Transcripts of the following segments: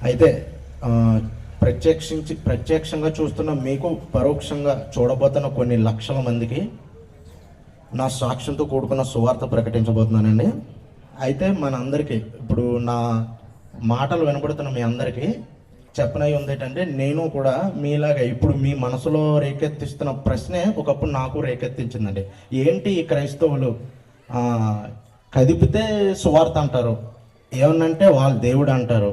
అయితే ప్రత్యక్షంగా చూస్తున్న మీకు, పరోక్షంగా చూడబోతున్న కొన్ని లక్షల మందికి నా సాక్ష్యంతో కూడుకున్న సువార్త ప్రకటించబోతున్నానండి. అయితే మనందరికీ ఇప్పుడు నా మాటలు వినబడుతున్న మీ అందరికీ చెప్పనై ఉంది ఏంటంటే, నేను కూడా మీలాగా ఇప్పుడు మీ మనసులో రేకెత్తిస్తున్న ప్రశ్నే ఒకప్పుడు నాకు రేకెత్తించిందండి. ఏంటి ఈ క్రైస్తవులు కదిపితే సువార్త అంటారు, ఏమన్నంటే వాళ్ళు దేవుడు అంటారు,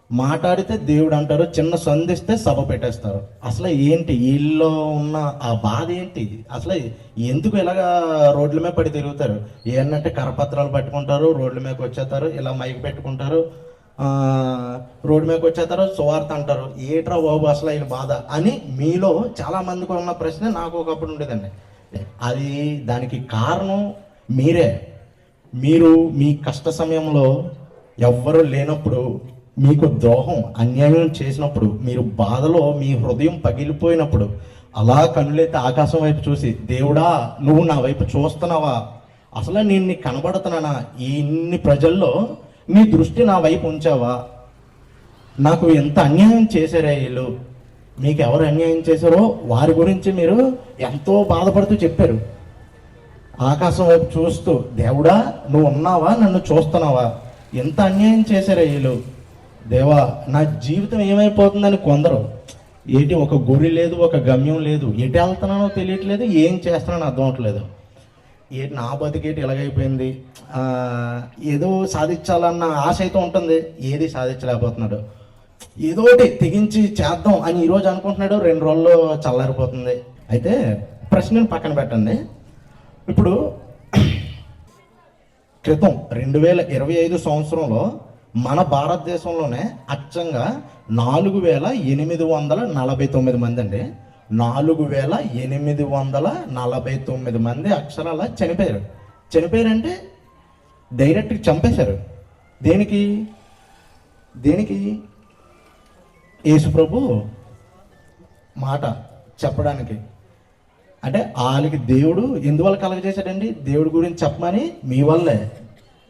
మాట్లాడితే దేవుడు అంటారు, చిన్న సంధిస్తే సభ పెట్టేస్తారు. అసలు ఏంటి వీళ్ళలో ఉన్న ఆ బాధ ఏంటి? అసలు ఎందుకు ఇలాగా రోడ్ల మీద పడి తిరుగుతారు? ఏంటంటే కరపత్రాలు పట్టుకుంటారు, రోడ్ల మీదకి వచ్చేస్తారు, ఇలా మైక్ పెట్టుకుంటారు, రోడ్డు మీదకి వచ్చేస్తారు, సువార్త అంటారు. ఏట్రా బాబు అసలు ఆయన బాధ అని మీలో చాలామందికి ఉన్న ప్రశ్న నాకు ఒకప్పుడు ఉండేదండి. అది దానికి కారణం మీరే. మీరు మీ కష్ట సమయంలో ఎవ్వరూ లేనప్పుడు, మీకు ద్రోహం అన్యాయం చేసినప్పుడు, మీరు బాధలో మీ హృదయం పగిలిపోయినప్పుడు అలా కన్నులైతే ఆకాశం వైపు చూసి, దేవుడా నువ్వు నా వైపు చూస్తున్నావా? అసలు నేను నీకు కనబడుతున్నానా? ఇన్ని ప్రజల్లో నీ దృష్టి నా వైపు ఉంచావా? నాకు ఎంత అన్యాయం చేశారే వీళ్ళు, మీకు ఎవరు అన్యాయం చేశారో వారి గురించి మీరు ఎంతో బాధపడుతూ చెప్పారు. ఆకాశం వైపు చూస్తూ, దేవుడా నువ్వు ఉన్నావా, నన్ను చూస్తున్నావా? ఎంత అన్యాయం చేశారే వీళ్ళు, దేవా నా జీవితం ఏమైపోతుందని కొందరు. ఏంటి, ఒక గురి లేదు, ఒక గమ్యం లేదు, ఎటు వెళ్తున్నానో తెలియట్లేదు, ఏం చేస్తున్నానో అర్థం అవట్లేదు. ఏంటి నా బతికేటి ఎలాగైపోయింది, ఏదో సాధించాలన్న ఆశ అయితే ఉంటుంది, ఏది సాధించలేకపోతున్నాడు. ఏదో ఒకటి తెగించి చేద్దాం అని ఈరోజు అనుకుంటున్నాడు, 2 రోజుల్లో చల్లారిపోతుంది. అయితే ప్రశ్నను పక్కన పెట్టండి. ఇప్పుడు క్రితం 2025 సంవత్సరంలో మన భారతదేశంలోనే అచ్చంగా 4849 మంది అండి, 4849 మంది అక్షరాల చనిపోయారు. చనిపోయారంటే డైరెక్ట్గా చంపేశారు. దేనికి? యేసుప్రభు మాట చెప్పడానికి. అంటే వాళ్ళకి దేవుడు ఎందువల్ల కలగజేశాడండి? దేవుడి గురించి చెప్పమని. మీ వల్లే.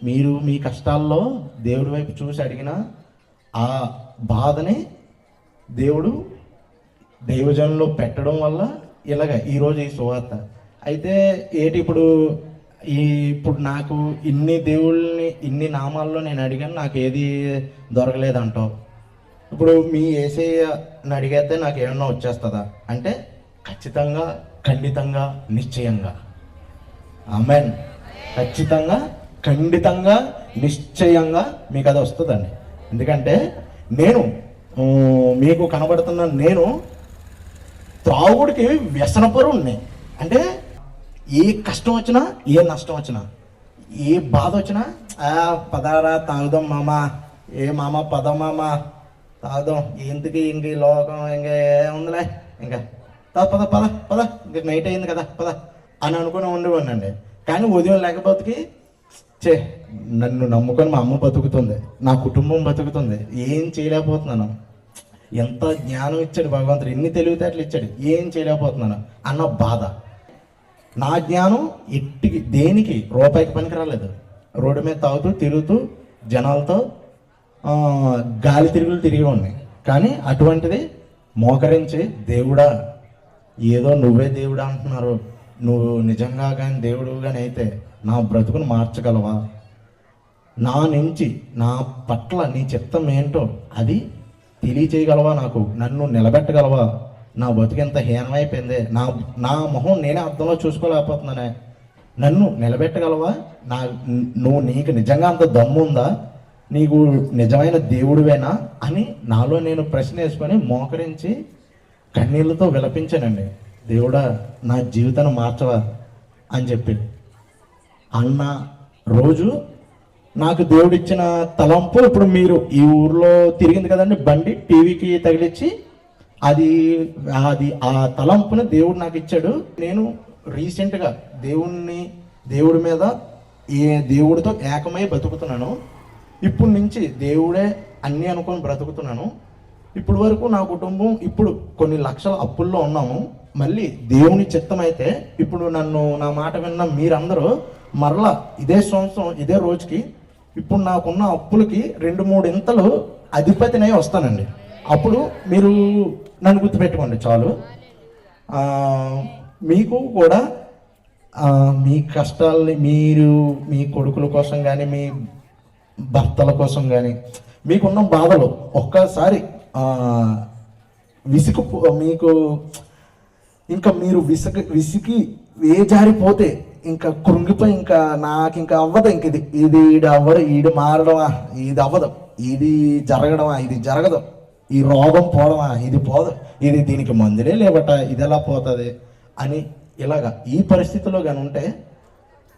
మీరు మీ కష్టాల్లో దేవుడి వైపు చూసి అడిగిన ఆ బాధని దేవుడు దైవజనంలో పెట్టడం వల్ల ఇలాగ ఈరోజు ఈ సువార్త. అయితే ఇప్పుడు నాకు ఇన్ని దేవుళ్ళని, ఇన్ని నామాల్లో నేను అడిగాను, నాకు ఏది దొరకలేదంటావు. ఇప్పుడు మీ యేసయ్యని అడిగితే నాకు ఏమన్నా వచ్చేస్తుందా అంటే, ఖచ్చితంగా, ఖండితంగా, నిశ్చయంగా. ఆమేన్. ఖచ్చితంగా, ఖండితంగా, నిశ్చయంగా మీకు అది వస్తుందండి. ఎందుకంటే నేను మీకు కనబడుతున్న నేను త్రాగుడికి వ్యసనపరుణ్ణి. అంటే ఏ కష్టం వచ్చినా, ఏ నష్టం వచ్చినా, ఏ బాధ వచ్చినా, పదారా తాగుదాం మామ, ఏ మామ పద మామ తాగుదాం, ఎందుకు ఇంక ఈ లోకం ఇంకా ఏముందిలే, ఇంకా పద పద పద, ఇంక నైట్ అయింది కదా పద అని అనుకుని ఉండేవాడినండి. కానీ ఉదయం లేకపోతే నన్ను నమ్ముకొని మా అమ్మ బతుకుతుంది, నా కుటుంబం బతుకుతుంది, ఏం చేయలేకపోతున్నాను. ఎంత జ్ఞానం ఇచ్చాడు భగవంతుడు, ఎన్ని తెలివితేటలు ఇచ్చాడు, ఏం చేయలేకపోతున్నాను అన్న బాధ. నా జ్ఞానం దేనికి రూపాయికి పనికి రాలేదు. రోడ్డు మీద తాగుతూ తిరుగుతూ జనాలతో గాలి తిరిగి ఉన్నాయి. కానీ అటువంటిది మోకరించి, దేవుడా ఏదో నువ్వే దేవుడా అంటున్నారు, నువ్వు నిజంగా కానీ దేవుడు కానీ అయితే నా బ్రతుకును మార్చగలవా? నా నుంచి నా పట్ల నీ చిత్తం ఏంటో అది తెలియచేయగలవా? నాకు నన్ను నిలబెట్టగలవా? నా బతుకు ఎంత హీనమైపోయింది, నా మొహం నేనే అర్థంలో చూసుకోలేకపోతున్నానే, నన్ను నిలబెట్టగలవా? నీకు నిజంగా అంత దమ్ము ఉందా? నీకు నిజమైన దేవుడివేనా అని నాలో నేను ప్రశ్న వేసుకొని మోకరించి కన్నీళ్ళతో విలపించానండి. దేవుడా నా జీవితాన్ని మార్చవా అని చెప్పి అన్న రోజు నాకు దేవుడిచ్చిన తలంపు, ఇప్పుడు మీరు ఈ ఊర్లో తిరిగింది కదండి బండి, టీవీకి తగిలిచ్చి అది ఆ తలంపుని దేవుడు నాకు ఇచ్చాడు. నేను రీసెంట్గా దేవుడి మీద దేవుడితో ఏకమై బతుకుతున్నాను. ఇప్పుడు నుంచి దేవుడే అన్నీ అనుకొని బ్రతుకుతున్నాను. ఇప్పుడు వరకు నా కుటుంబం ఇప్పుడు కొన్ని లక్షల అప్పుల్లో ఉన్నాము. మళ్ళీ దేవుని చిత్తం అయితే ఇప్పుడు నా మాట విన్న మీరందరూ మరలా ఇదే సంవత్సరం ఇదే రోజుకి ఇప్పుడు నాకున్న అప్పులకి 2-3 ఇంతలు అధిపతినై వస్తానండి. అప్పుడు మీరు నన్ను గుర్తుపెట్టుకోండి చాలు. మీకు కూడా మీ కష్టాలని మీరు మీ కొడుకుల కోసం కానీ మీ భర్తల కోసం కానీ మీకున్న బాధలు ఒక్కసారి మీకు ఇంకా మీరు విసికి వేజారిపోతే ఇంకా కృంగిపోయి ఇంకా నాకు ఇంకా అవ్వదు, ఇంక ఇది అవ్వదు, ఈడు మారడమా, ఇది అవ్వదు, ఇది జరగడమా, ఇది జరగదు, ఈ రోగం పోవడమా, ఇది పోదు, ఇది దీనికి మందులే లేవట, ఇది ఎలా పోతుంది అని ఇలాగా ఈ పరిస్థితిలో కానీ ఉంటే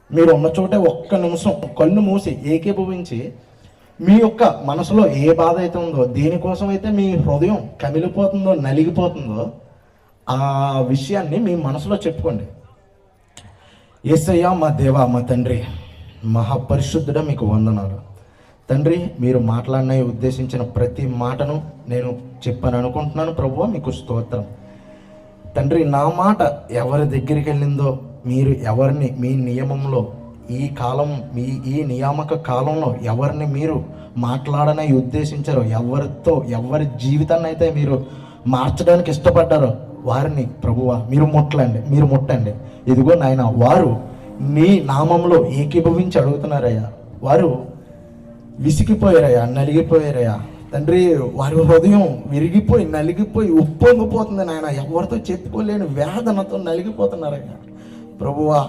మీరు ఉన్న చోటే ఒక్క నిమిషం కళ్ళు మూసి ఏకీభవించి మీ యొక్క మనసులో ఏ బాధ అయితే ఉందో, దేనికోసం అయితే మీ హృదయం కమిలిపోతుందో నలిగిపోతుందో ఆ విషయాన్ని మీ మనసులో చెప్పుకోండి. యేసయ్యా మా దేవా మా తండ్రి మహాపరిశుద్ధుడా మీకు వందనాలు. తండ్రి మీరు మాట్లాడిన ఉద్దేశించిన ప్రతి మాటను నేను చెప్పని అనుకుంటున్నాను ప్రభువా, మీకు స్తోత్రం. తండ్రి నా మాట ఎవరి దగ్గరికి వెళ్ళిందో, మీరు ఎవరిని మీ నియమంలో ఈ నియామక కాలంలో ఎవరిని మీరు మాట్లాడని ఉద్దేశించారో, ఎవరి జీవితాన్ని అయితే మీరు మార్చడానికి ఇష్టపడ్డారో వారిని ప్రభువా మీరు ముట్టండి. ఇదిగో నాయన, వారు నీ నామంలో ఏకీభవించి అడుగుతున్నారయ్యా. వారు విసిగిపోయారయ్యా, నలిగిపోయారయ్యా తండ్రి. వారి హృదయం విరిగిపోయి నలిగిపోయి ఉప్పొంగిపోతుంది నాయన. ఎవరితో చెప్పుకోలేని వేదనతో నలిగిపోతున్నారయ్యా ప్రభువా.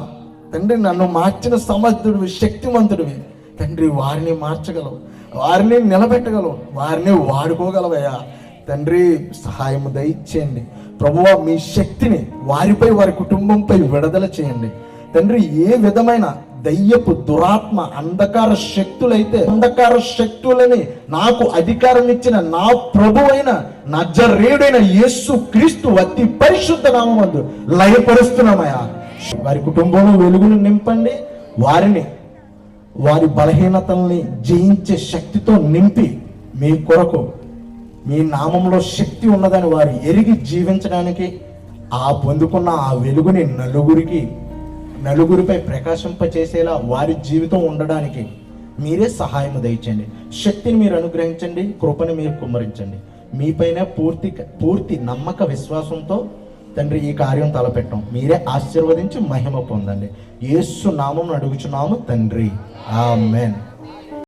తండ్రి నన్ను మార్చిన సమర్థుడివి, శక్తివంతుడివి తండ్రి. వారిని మార్చగలవు, వారిని నిలబెట్టగలవు, వారిని వాడుకోగలవయ్యా తండ్రి. సహాయం దయచేయండి ప్రభువా. మీ శక్తిని వారిపై వారి కుటుంబంపై విడుదల చేయండి తండ్రి. ఏ విధమైన దయ్యపు దురాత్మ అంధకార శక్తులని నాకు అధికారం ఇచ్చిన నా ప్రభువైన నజరేయుడైన యేసు క్రీస్తు అతి పరిశుద్ధ నామమందు లయపరుస్తున్నామయ్యా. వారి కుటుంబంలో వెలుగును నింపండి. వారి బలహీనతల్ని జయించే శక్తితో నింపి మీ కొరకు మీ నామంలో శక్తి ఉన్నదని వారు ఎరిగి జీవించడానికి, పొందుకున్న ఆ వెలుగుని నలుగురిపై ప్రకాశింపచేసేలా వారి జీవితం ఉండడానికి మీరే సహాయం దయచండి. శక్తిని మీరు అనుగ్రహించండి, కృపని మీరు కుమ్మరించండి. మీపైన పూర్తి నమ్మక విశ్వాసంతో తండ్రి ఈ కార్యం తలపెట్టం. మీరే ఆశీర్వదించి మహిమ పొందండి. యేసు నామం అడుగుచున్నాము తండ్రి, ఆమేన్.